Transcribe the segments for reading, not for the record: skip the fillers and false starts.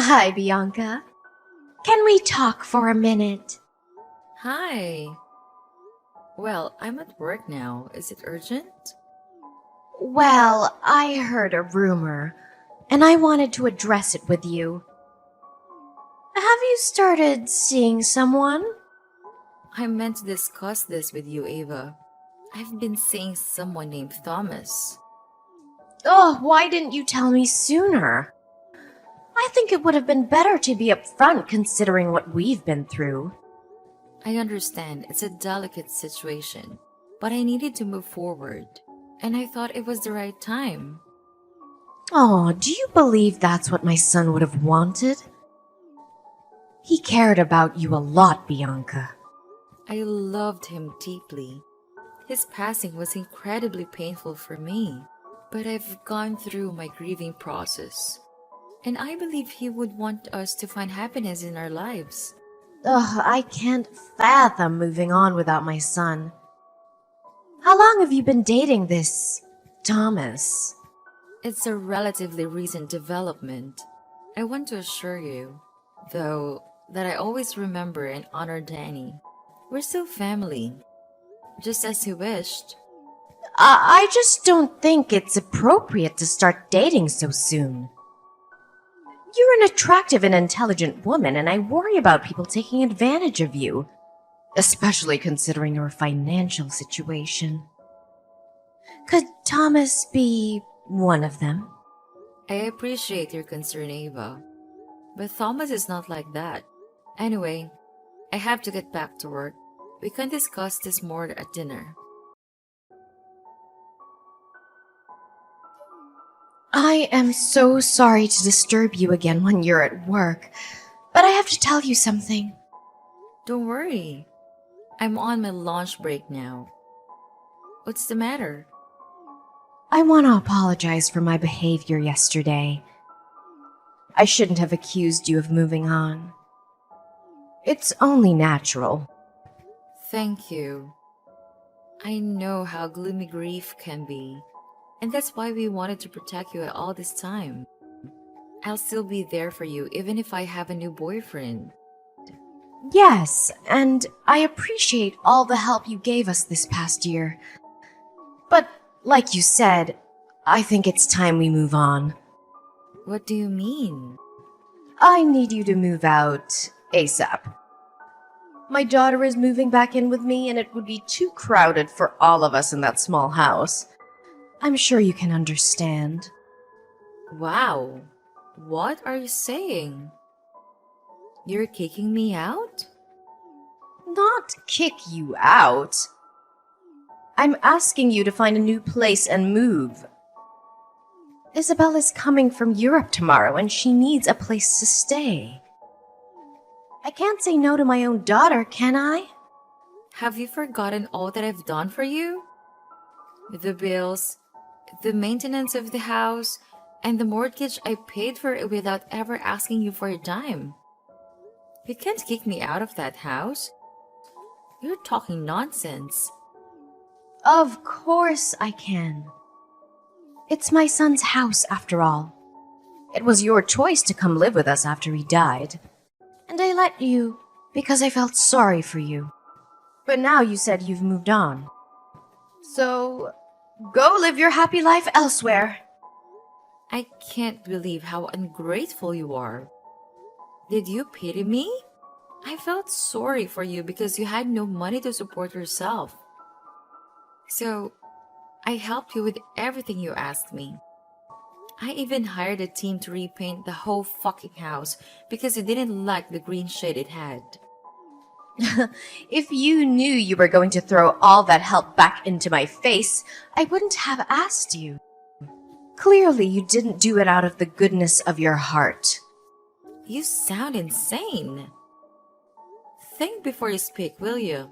Hi, Bianca. Can we talk for a minute? Hi. Well, I'm at work now. Is it urgent? Well, I heard a rumor, and I wanted to address it with you. Have you started seeing someone? I meant to discuss this with you, Ava. I've been seeing someone named Thomas. Oh, why didn't you tell me sooner? I think it would have been better to be upfront considering what we've been through. I understand it's a delicate situation, but I needed to move forward, and I thought it was the right time. Oh, do you believe that's what my son would have wanted? He cared about you a lot, Bianca. I loved him deeply. His passing was incredibly painful for me, but I've gone through my grieving process, and I believe he would want us to find happiness in our lives. Ugh, I can't fathom moving on without my son. How long have you been dating this Thomas? It's a relatively recent development. I want to assure you, though, that I always remember and honor Danny. We're still family, just as he wished. I just don't think it's appropriate to start dating so soon. You're an attractive and intelligent woman, and I worry about people taking advantage of you, especially considering your financial situation. Could Thomas be one of them? I appreciate your concern, Ava, but Thomas is not like that. Anyway, I have to get back to work. We can discuss this more at dinner. I am so sorry to disturb you again when you're at work, but I have to tell you something. Don't worry, I'm on my lunch break now. What's the matter? I want to apologize for my behavior yesterday. I shouldn't have accused you of moving on. It's only natural. Thank you. I know how gloomy grief can be, and that's why we wanted to protect you at all this time. I'll still be there for you even if I have a new boyfriend. Yes, and I appreciate all the help you gave us this past year. But, like you said, I think it's time we move on. What do you mean? I need you to move out ASAP. My daughter is moving back in with me, and it would be too crowded for all of us in that small house. I'm sure you can understand. Wow. What are you saying? You're kicking me out? Not kick you out. I'm asking you to find a new place and move. Isabel is coming from Europe tomorrow, and she needs a place to stay. I can't say no to my own daughter, can I? Have you forgotten all that I've done for you? The bills, the maintenance of the house, and the mortgage I paid for it without ever asking you for a dime. You can't kick me out of that house. You're talking nonsense. Of course I can. It's my son's house, after all. It was your choice to come live with us after he died. And I let you because I felt sorry for you. But now you said you've moved on. So, go live your happy life elsewhere. I can't believe how ungrateful you are. Did you pity me? I felt sorry for you because you had no money to support yourself. So, I helped you with everything you asked me. I even hired a team to repaint the whole fucking house because you didn't like the green shade it had. If you knew you were going to throw all that help back into my face, I wouldn't have asked you. Clearly, you didn't do it out of the goodness of your heart. You sound insane. Think before you speak, will you?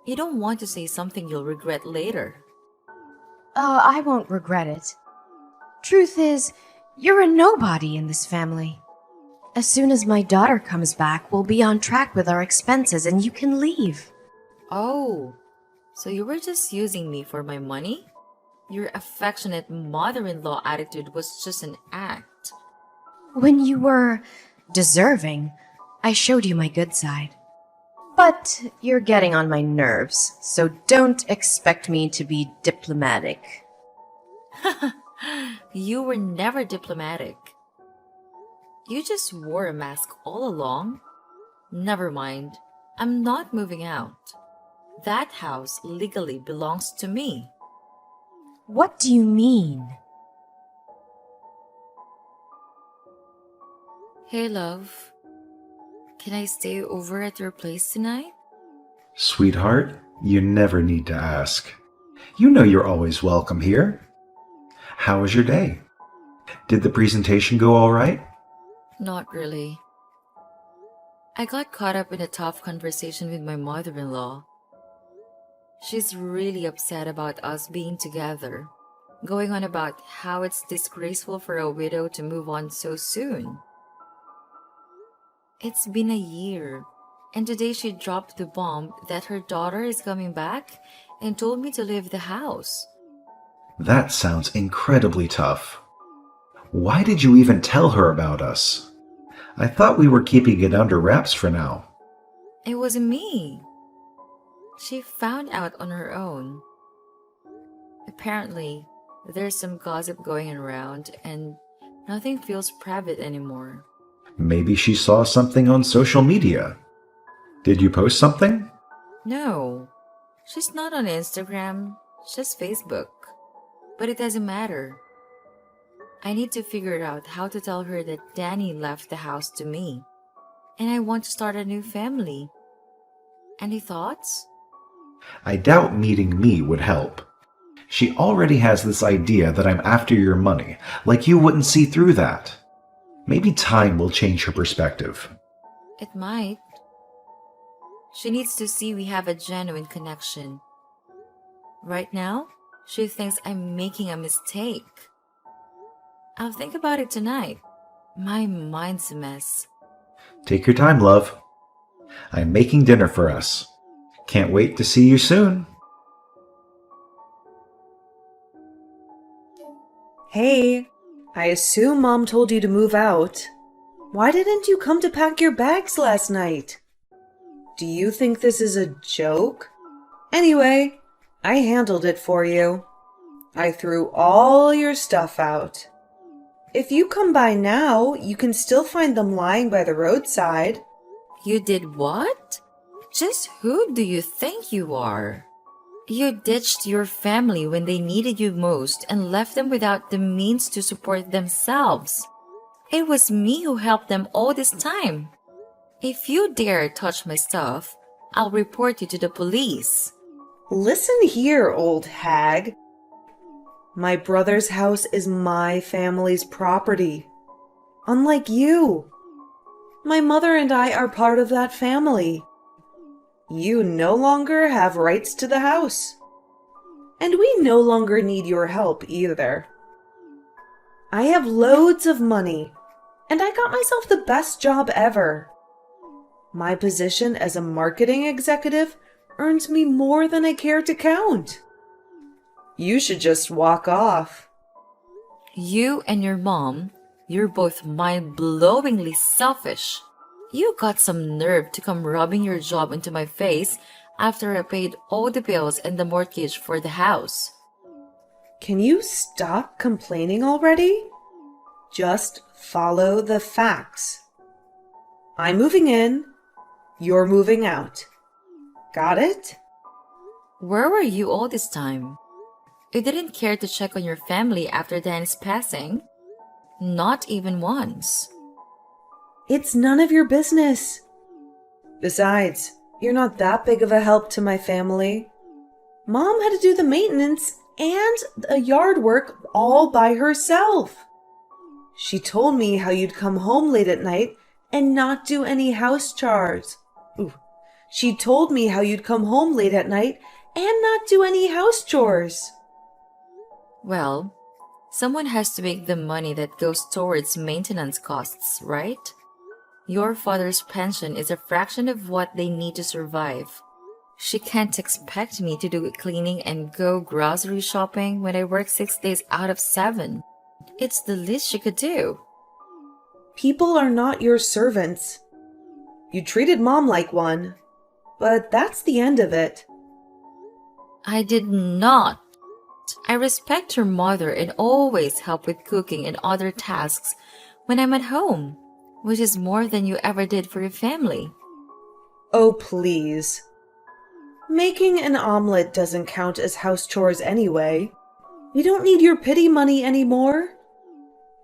You don't want to say something you'll regret later. Oh, I won't regret it. Truth is, you're a nobody in this family. As soon as my daughter comes back, we'll be on track with our expenses and you can leave. Oh, so you were just using me for my money? Your affectionate mother-in-law attitude was just an act. When you were deserving, I showed you my good side. But you're getting on my nerves, so don't expect me to be diplomatic. You were never diplomatic. You just wore a mask all along. Never mind. I'm not moving out. That house legally belongs to me. What do you mean? Hey, love. Can I stay over at your place tonight? Sweetheart, you never need to ask. You know you're always welcome here. How was your day? Did the presentation go all right? Not really. I got caught up in a tough conversation with my mother-in-law. She's really upset about us being together, going on about how it's disgraceful for a widow to move on so soon. It's been a year, and today she dropped the bomb that her daughter is coming back and told me to leave the house. That sounds incredibly tough. Why did you even tell her about us? I thought we were keeping it under wraps for now. It wasn't me. She found out on her own. Apparently, there's some gossip going around and nothing feels private anymore. Maybe she saw something on social media. Did you post something? No, she's not on Instagram, just Facebook. But it doesn't matter. I need to figure out how to tell her that Danny left the house to me, and I want to start a new family. Any thoughts? I doubt meeting me would help. She already has this idea that I'm after your money, like you wouldn't see through that. Maybe time will change her perspective. It might. She needs to see we have a genuine connection. Right now, she thinks I'm making a mistake. I'll think about it tonight. My mind's a mess. Take your time, love. I'm making dinner for us. Can't wait to see you soon. Hey, I assume Mom told you to move out. Why didn't you come to pack your bags last night? Do you think this is a joke? Anyway, I handled it for you. I threw all your stuff out. If you come by now, you can still find them lying by the roadside. You did what? Just who do you think you are? You ditched your family when they needed you most and left them without the means to support themselves. It was me who helped them all this time. If you dare touch my stuff, I'll report you to the police. Listen here, old hag. My brother's house is my family's property. Unlike you. My mother and I are part of that family. You no longer have rights to the house. And we no longer need your help either. I have loads of money, and I got myself the best job ever. My position as a marketing executive earns me more than I care to count. You should just walk off. You and your mom, you're both mind-blowingly selfish. You got some nerve to come rubbing your job into my face after I paid all the bills and the mortgage for the house. Can you stop complaining already? Just follow the facts. I'm moving in. You're moving out. Got it? Where were you all this time? You didn't care to check on your family after Dan's passing. Not even once. It's none of your business. Besides, you're not that big of a help to my family. Mom had to do the maintenance and the yard work all by herself. She told me how you'd come home late at night and not do any house chores. She told me how you'd come home late at night and not do any house chores. Well, someone has to make the money that goes towards maintenance costs, right? Your father's pension is a fraction of what they need to survive. She can't expect me to do cleaning and go grocery shopping when I work 6 days out of 7. It's the least she could do. People are not your servants. You treated Mom like one, but that's the end of it. I did not. I respect your mother and always help with cooking and other tasks when I'm at home, which is more than you ever did for your family. Oh, please. Making an omelet doesn't count as house chores anyway. We don't need your pity money anymore.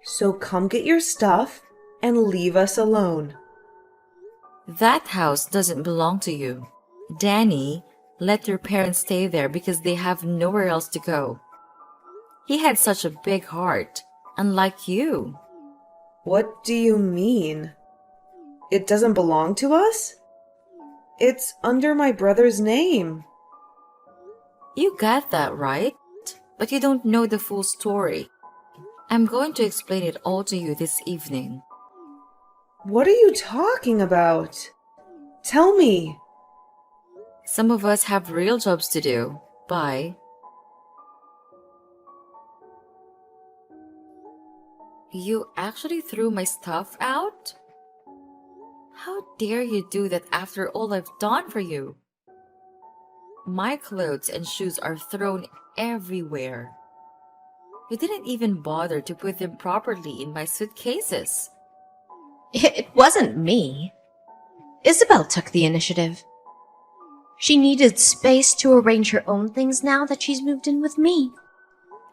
So come get your stuff and leave us alone. That house doesn't belong to you. Danny let your parents stay there because they have nowhere else to go. He had such a big heart, unlike you. What do you mean? It doesn't belong to us? It's under my brother's name. You got that right, but you don't know the full story. I'm going to explain it all to you this evening. What are you talking about? Tell me. Some of us have real jobs to do. Bye. You actually threw my stuff out? How dare you do that after all I've done for you? My clothes and shoes are thrown everywhere. You didn't even bother to put them properly in my suitcases. It wasn't me. Isabel took the initiative. She needed space to arrange her own things now that she's moved in with me.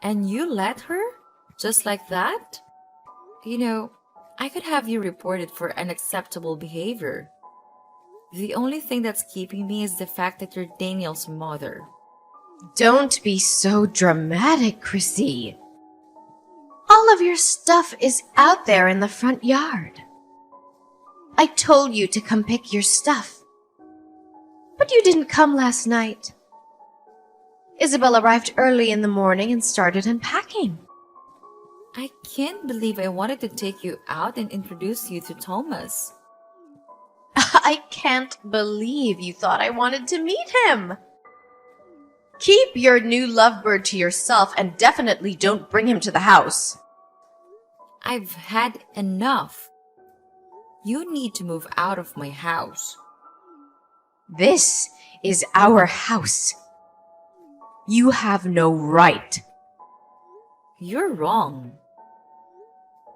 And you let her? Just like that? You know, I could have you reported for unacceptable behavior. The only thing that's keeping me is the fact that you're Daniel's mother. Don't be so dramatic, Chrissy. All of your stuff is out there in the front yard. I told you to come pick your stuff. But you didn't come last night. Isabel arrived early in the morning and started unpacking. I can't believe I wanted to take you out and introduce you to Thomas. I can't believe you thought I wanted to meet him. Keep your new lovebird to yourself and definitely don't bring him to the house. I've had enough. You need to move out of my house. This is our house. You have no right. You're wrong.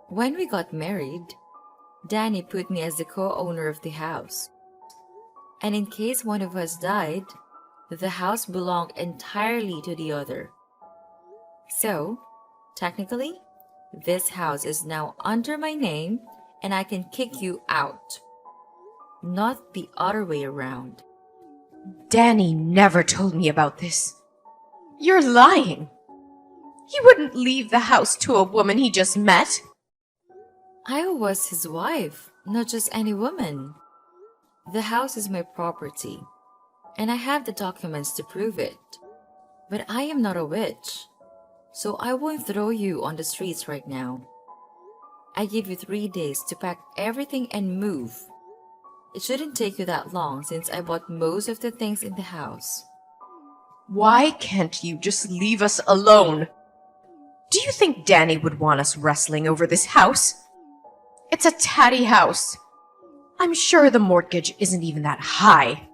When we got married, Danny put me as the co-owner of the house. And in case one of us died, the house belonged entirely to the other. So, technically, this house is now under my name and I can kick you out. Not the other way around. Danny never told me about this. You're lying. He wouldn't leave the house to a woman he just met. I was his wife, not just any woman. The house is my property, and I have the documents to prove it. But I am not a witch, so I won't throw you on the streets right now. I give you 3 days to pack everything and move. It shouldn't take you that long since I bought most of the things in the house. Why can't you just leave us alone? Do you think Danny would want us wrestling over this house? It's a tatty house. I'm sure the mortgage isn't even that high.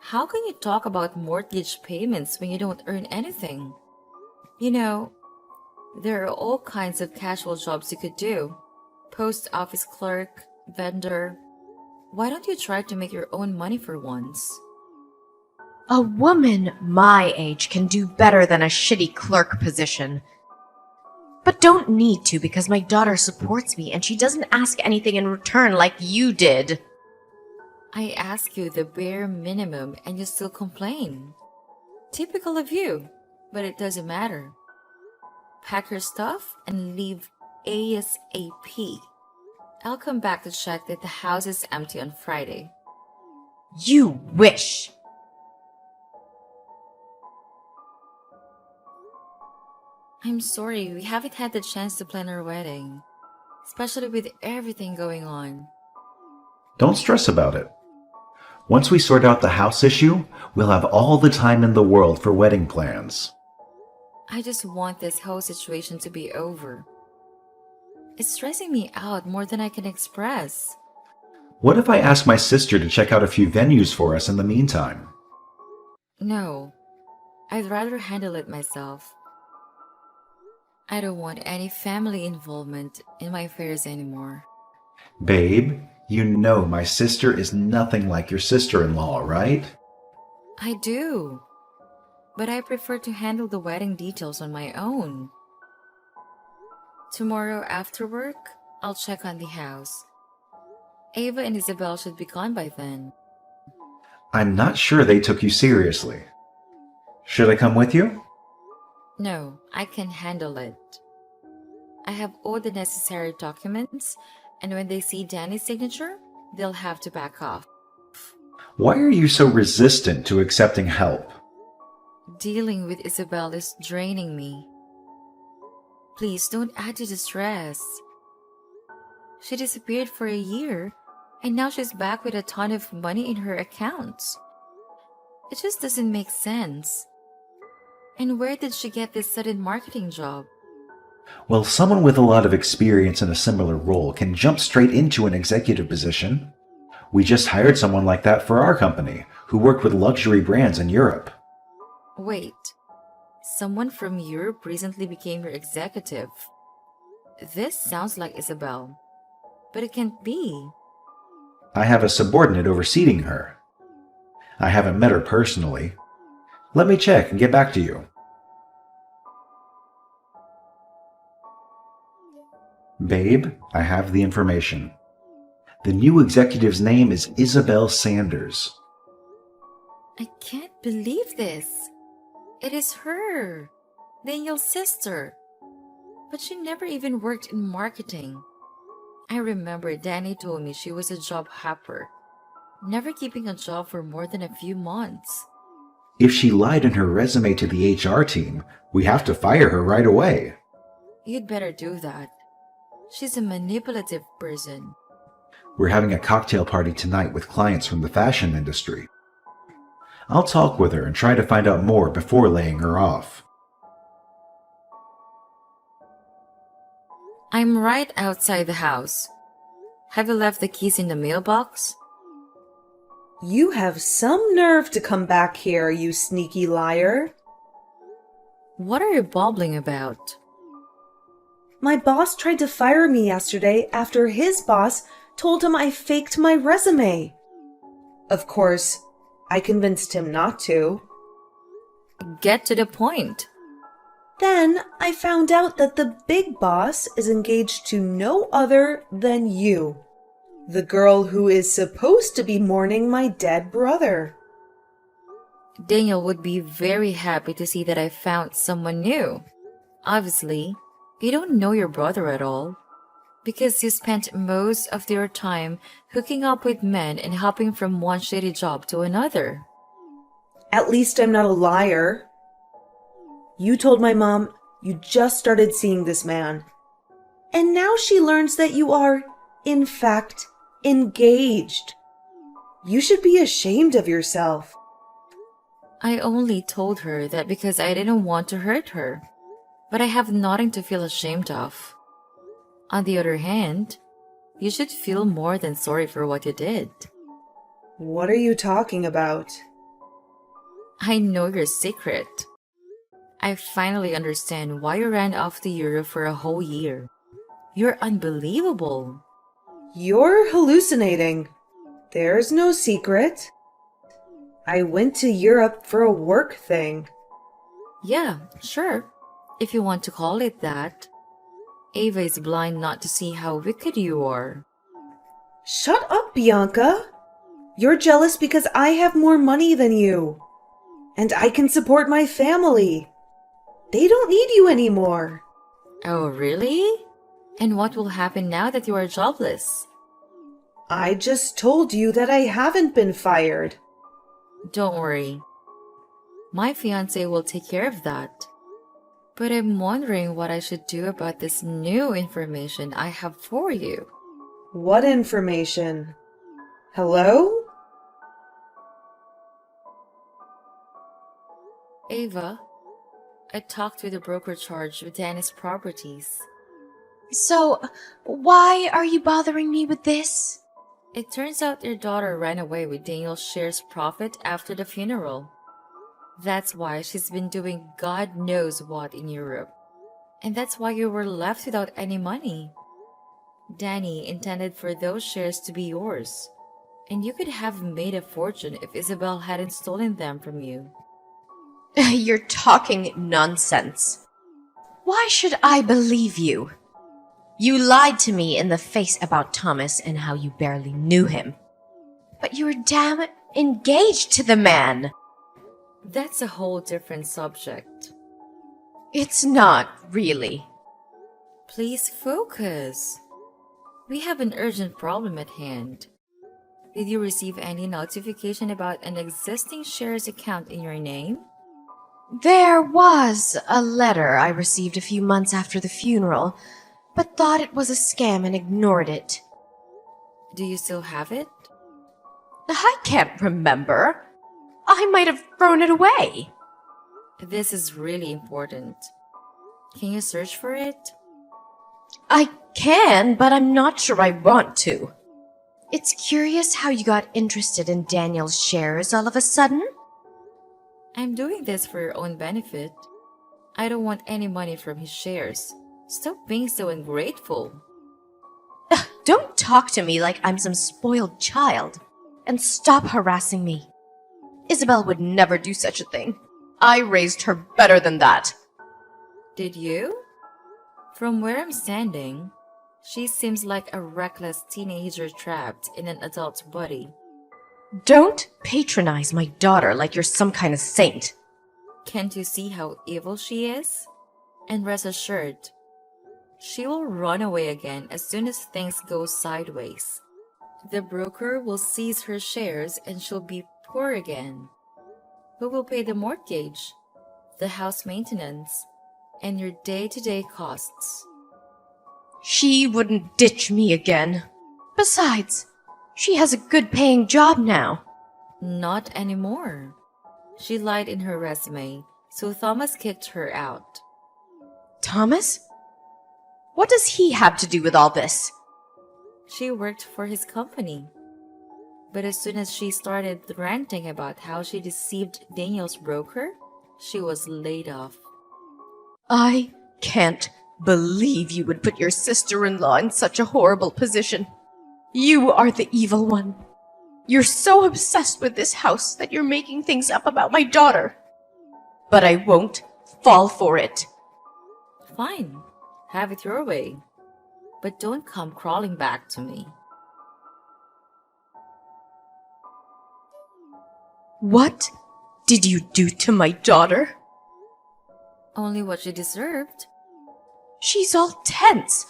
How can you talk about mortgage payments when you don't earn anything? You know, there are all kinds of casual jobs you could do. Post office clerk, vendor. Why don't you try to make your own money for once? A woman my age can do better than a shitty clerk position. But don't need to because my daughter supports me and she doesn't ask anything in return like you did. I ask you the bare minimum and you still complain. Typical of you, but it doesn't matter. Pack your stuff and leave ASAP. I'll come back to check that the house is empty on Friday. You wish. I'm sorry, we haven't had the chance to plan our wedding, especially with everything going on. Don't stress about it. Once we sort out the house issue, we'll have all the time in the world for wedding plans. I just want this whole situation to be over. It's stressing me out more than I can express. What if I ask my sister to check out a few venues for us in the meantime? No, I'd rather handle it myself. I don't want any family involvement in my affairs anymore. Babe, you know my sister is nothing like your sister-in-law, right? I do, but I prefer to handle the wedding details on my own. Tomorrow after work, I'll check on the house. Ava and Isabel should be gone by then. I'm not sure they took you seriously. Should I come with you? No, I can handle it. I have all the necessary documents, and when they see Danny's signature, they'll have to back off. Why are you so resistant to accepting help? Dealing with Isabel is draining me. Please don't add to the stress. She disappeared for a year, and now she's back with a ton of money in her accounts. It just doesn't make sense. And where did she get this sudden marketing job? Well, someone with a lot of experience in a similar role can jump straight into an executive position. We just hired someone like that for our company, who worked with luxury brands in Europe. Wait, someone from Europe recently became your executive. This sounds like Isabel, but it can't be. I have a subordinate overseeing her. I haven't met her personally. Let me check and get back to you. Babe, I have the information. The new executive's name is Isabel Sanders. I can't believe this. It is her, Daniel's sister. But she never even worked in marketing. I remember Danny told me she was a job hopper, never keeping a job for more than a few months. If she lied in her resume to the HR team, we have to fire her right away. You'd better do that. She's a manipulative person. We're having a cocktail party tonight with clients from the fashion industry. I'll talk with her and try to find out more before laying her off. I'm right outside the house. Have you left the keys in the mailbox? You have some nerve to come back here, you sneaky liar. What are you babbling about? My boss tried to fire me yesterday after his boss told him I faked my resume. Of course, I convinced him not to. Get to the point. Then I found out that the big boss is engaged to no other than you, the girl who is supposed to be mourning my dead brother. Daniel would be very happy to see that I found someone new. Obviously, you don't know your brother at all, because you spent most of your time hooking up with men and hopping from one shitty job to another. At least I'm not a liar. You told my mom you just started seeing this man. And now she learns that you are, in fact, engaged. You should be ashamed of yourself. I only told her that because I didn't want to hurt her, but I have nothing to feel ashamed of. On the other hand, you should feel more than sorry for what you did. What are you talking about? I know your secret. I finally understand why you ran off to Europe for a whole year. You're unbelievable. You're hallucinating. There's no secret. I went to Europe for a work thing. Yeah, sure, if you want to call it that. Ava is blind not to see how wicked you are. Shut up, Bianca. You're jealous because I have more money than you. And I can support my family. They don't need you anymore. Oh, really? And what will happen now that you are jobless? I just told you that I haven't been fired. Don't worry. My fiancé will take care of that. But I'm wondering what I should do about this new information I have for you. What information? Hello? Ava, I talked with the broker charged with Danny's properties. So, why are you bothering me with this? It turns out your daughter ran away with Daniel's shares profit after the funeral. That's why she's been doing God knows what in Europe. And that's why you were left without any money. Danny intended for those shares to be yours, and you could have made a fortune if Isabel hadn't stolen them from you. You're talking nonsense. Why should I believe you? You lied to me in the face about Thomas and how you barely knew him. But you were damn engaged to the man. That's a whole different subject. It's not, really. Please focus. We have an urgent problem at hand. Did you receive any notification about an existing shares account in your name? There was a letter I received a few months after the funeral, but thought it was a scam and ignored it. Do you still have it? I can't remember. I might have thrown it away. This is really important. Can you search for it? I can, but I'm not sure I want to. It's curious how you got interested in Daniel's shares all of a sudden. I'm doing this for your own benefit. I don't want any money from his shares. Stop being so ungrateful. Don't talk to me like I'm some spoiled child. And stop harassing me. Isabel would never do such a thing. I raised her better than that. Did you? From where I'm standing, she seems like a reckless teenager trapped in an adult's body. Don't patronize my daughter like you're some kind of saint. Can't you see how evil she is? And rest assured, she will run away again as soon as things go sideways. The broker will seize her shares and she'll be poor again. Who will pay the mortgage, the house maintenance, and your day-to-day costs? She wouldn't ditch me again. Besides, she has a good paying job now. Not anymore. She lied in her resume, so Thomas kicked her out. Thomas? What does he have to do with all this? She worked for his company. But as soon as she started ranting about how she deceived Daniel's broker, she was laid off. I can't believe you would put your sister-in-law in such a horrible position. You are the evil one. You're so obsessed with this house that you're making things up about my daughter. But I won't fall for it. Fine, have it your way. But don't come crawling back to me. What did you do to my daughter? Only what she deserved. She's all tense,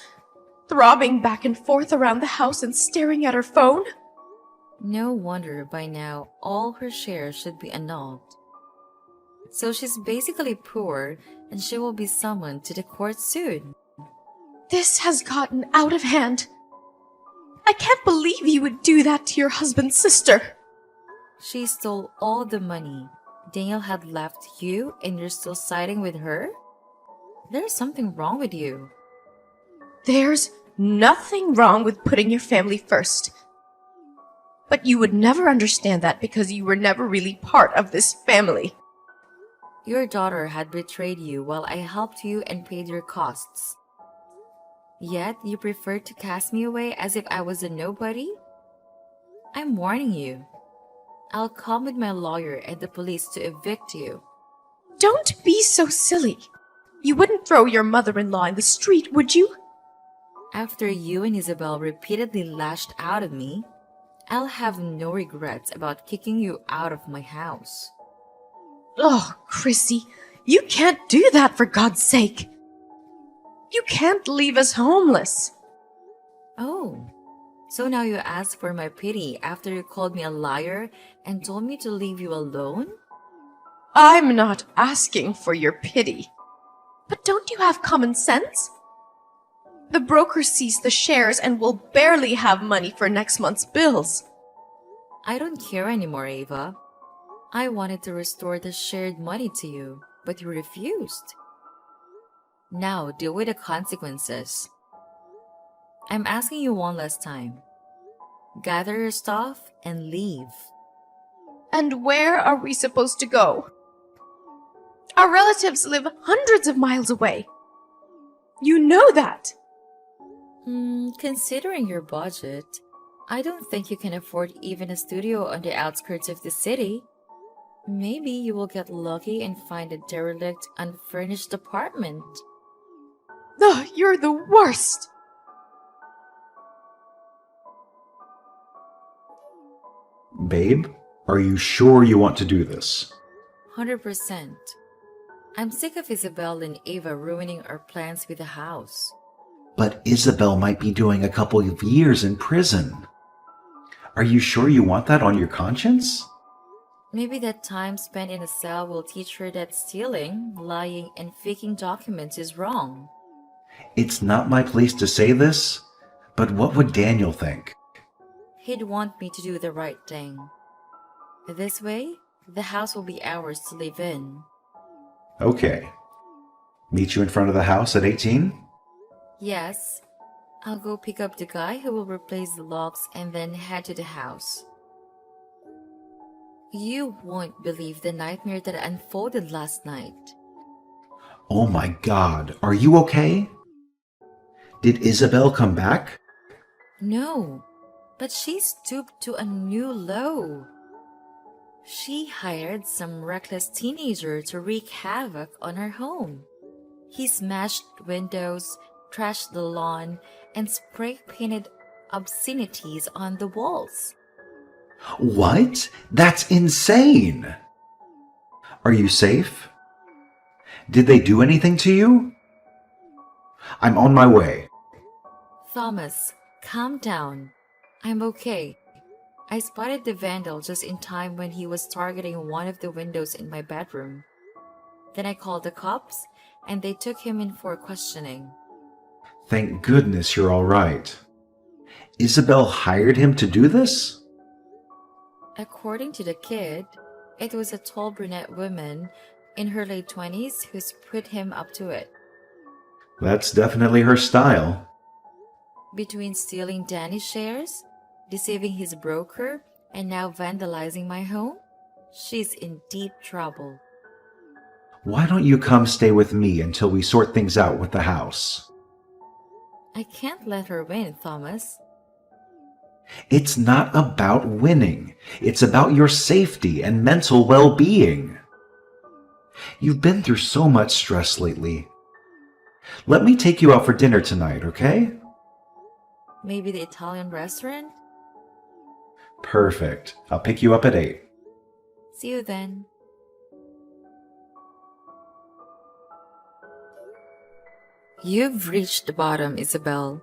throbbing back and forth around the house and staring at her phone. No wonder by now all her shares should be annulled. So she's basically poor and she will be summoned to the court soon. This has gotten out of hand. I can't believe you would do that to your husband's sister. She stole all the money Daniel had left you and you're still siding with her? There's something wrong with you. There's nothing wrong with putting your family first. But you would never understand that because you were never really part of this family. Your daughter had betrayed you while I helped you and paid your costs. Yet you preferred to cast me away as if I was a nobody? I'm warning you. I'll come with my lawyer and the police to evict you. Don't be so silly. You wouldn't throw your mother-in-law in the street, would you? After you and Isabel repeatedly lashed out at me, I'll have no regrets about kicking you out of my house. Oh, Chrissy, you can't do that for God's sake. You can't leave us homeless. Oh, so now you ask for my pity after you called me a liar and told me to leave you alone? I'm not asking for your pity. But don't you have common sense? The broker seized the shares and will barely have money for next month's bills. I don't care anymore, Ava. I wanted to restore the shared money to you, but you refused. Now deal with the consequences. I'm asking you one last time. Gather your stuff and leave. And where are we supposed to go? Our relatives live hundreds of miles away. You know that. Considering your budget, I don't think you can afford even a studio on the outskirts of the city. Maybe you will get lucky and find a derelict, unfurnished apartment. Ugh, you're the worst. Babe, are you sure you want to do this? 100%. I'm sick of Isabel and Ava ruining our plans with the house. But Isabel might be doing a couple of years in prison. Are you sure you want that on your conscience? Maybe that time spent in a cell will teach her that stealing, lying, and faking documents is wrong. It's not my place to say this, but what would Daniel think? He'd want me to do the right thing. This way, the house will be ours to live in. Okay. Meet you in front of the house at 18? Yes, I'll go pick up the guy who will replace the locks and then head to the house. You won't believe the nightmare that unfolded last night. Oh my God, are you okay? Did Isabel come back? No, but she stooped to a new low. She hired some reckless teenager to wreak havoc on her home. He smashed windows, trashed the lawn, and spray-painted obscenities on the walls. What? That's insane! Are you safe? Did they do anything to you? I'm on my way. Thomas, calm down. I'm okay. I spotted the vandal just in time when he was targeting one of the windows in my bedroom. Then I called the cops, and they took him in for questioning. Thank goodness you're all right. Isabel hired him to do this? According to the kid, it was a tall brunette woman in her late 20s who's put him up to it. That's definitely her style. Between stealing Danny's shares, deceiving his broker, and now vandalizing my home, she's in deep trouble. Why don't you come stay with me until we sort things out with the house? I can't let her win, Thomas. It's not about winning. It's about your safety and mental well-being. You've been through so much stress lately. Let me take you out for dinner tonight, okay? Maybe the Italian restaurant? Perfect. I'll pick you up at 8. See you then. You've reached the bottom, Isabel.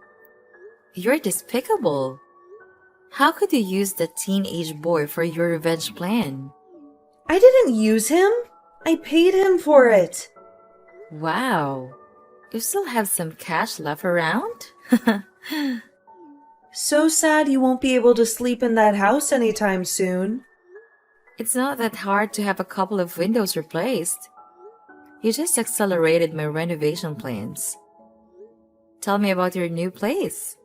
You're despicable. How could you use that teenage boy for your revenge plan? I didn't use him. I paid him for it. Wow. You still have some cash left around? So sad you won't be able to sleep in that house anytime soon. It's not that hard to have a couple of windows replaced. You just accelerated my renovation plans. Tell me about your new place.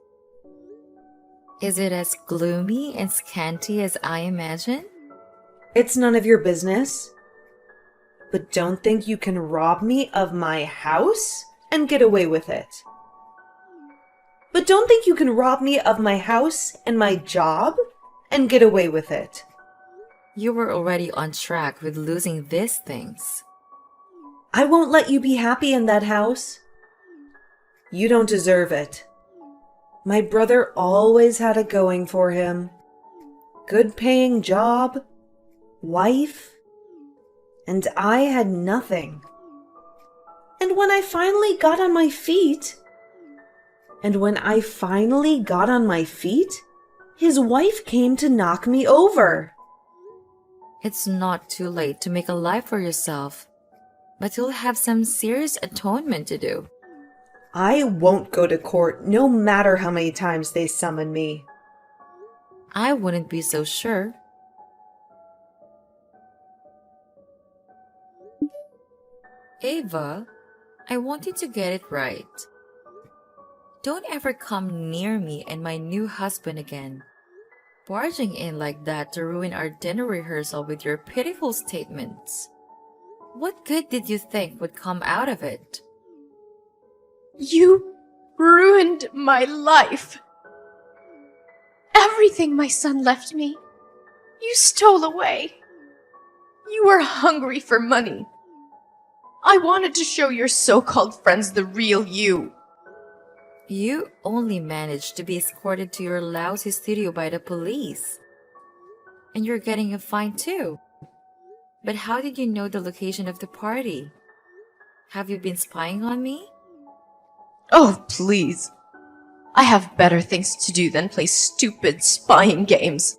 Is it as gloomy and scanty as I imagine? It's none of your business. But don't think you can rob me of my house and get away with it. But don't think you can rob me of my house and my job and get away with it. You were already on track with losing these things. I won't let you be happy in that house. You don't deserve it. My brother always had it going for him. Good paying job, wife, and I had nothing. And when I finally got on my feet, his wife came to knock me over. It's not too late to make a life for yourself, but you'll have some serious atonement to do. I won't go to court no matter how many times they summon me. I wouldn't be so sure. Ava, I want you to get it right. Don't ever come near me and my new husband again. Barging in like that to ruin our dinner rehearsal with your pitiful statements. What good did you think would come out of it? You ruined my life. Everything my son left me, you stole away. You were hungry for money. I wanted to show your so-called friends the real you. You only managed to be escorted to your lousy studio by the police. And you're getting a fine too. But how did you know the location of the party? Have you been spying on me? Oh, please. I have better things to do than play stupid spying games.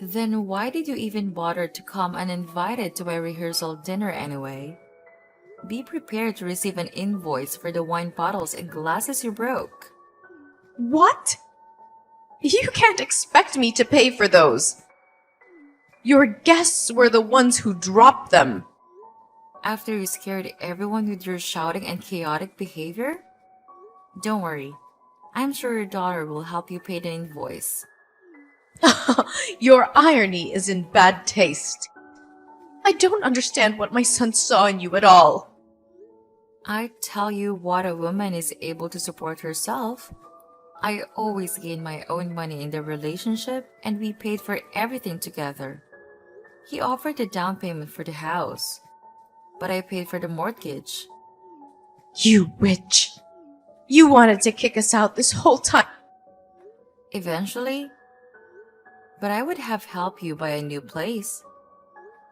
Then why did you even bother to come uninvited to my rehearsal dinner anyway? Be prepared to receive an invoice for the wine bottles and glasses you broke. What? You can't expect me to pay for those. Your guests were the ones who dropped them. After you scared everyone with your shouting and chaotic behavior? Don't worry. I'm sure your daughter will help you pay the invoice. Your irony is in bad taste. I don't understand what my son saw in you at all. I tell you what, a woman is able to support herself. I always gain my own money in the relationship, and we paid for everything together. He offered a down payment for the house, but I paid for the mortgage. You witch. You wanted to kick us out this whole time. Eventually, but I would have helped you buy a new place.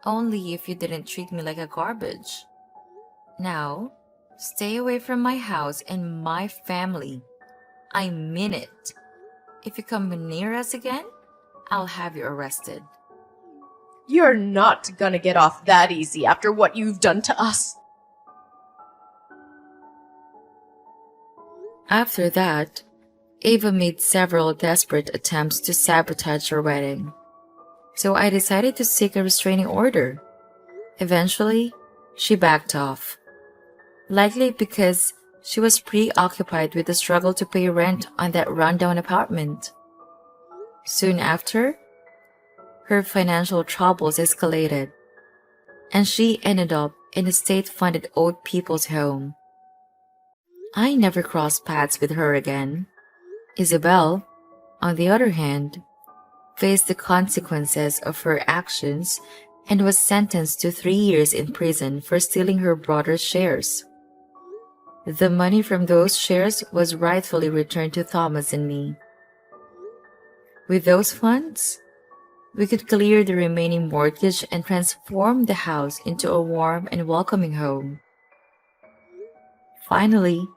Only if you didn't treat me like a garbage. Now, stay away from my house and my family. I mean it. If you come near us again, I'll have you arrested. You're not gonna get off that easy after what you've done to us. After that, Ava made several desperate attempts to sabotage her wedding. So I decided to seek a restraining order. Eventually, she backed off. Likely because she was preoccupied with the struggle to pay rent on that rundown apartment. Soon after, her financial troubles escalated, and she ended up in a state-funded old people's home. I never crossed paths with her again. Isabel, on the other hand, faced the consequences of her actions and was sentenced to 3 years in prison for stealing her brother's shares. The money from those shares was rightfully returned to Thomas and me. With those funds, we could clear the remaining mortgage and transform the house into a warm and welcoming home. Finally,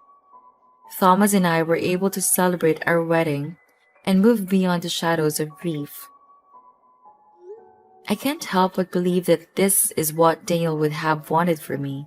Thomas and I were able to celebrate our wedding and move beyond the shadows of grief. I can't help but believe that this is what Daniel would have wanted for me.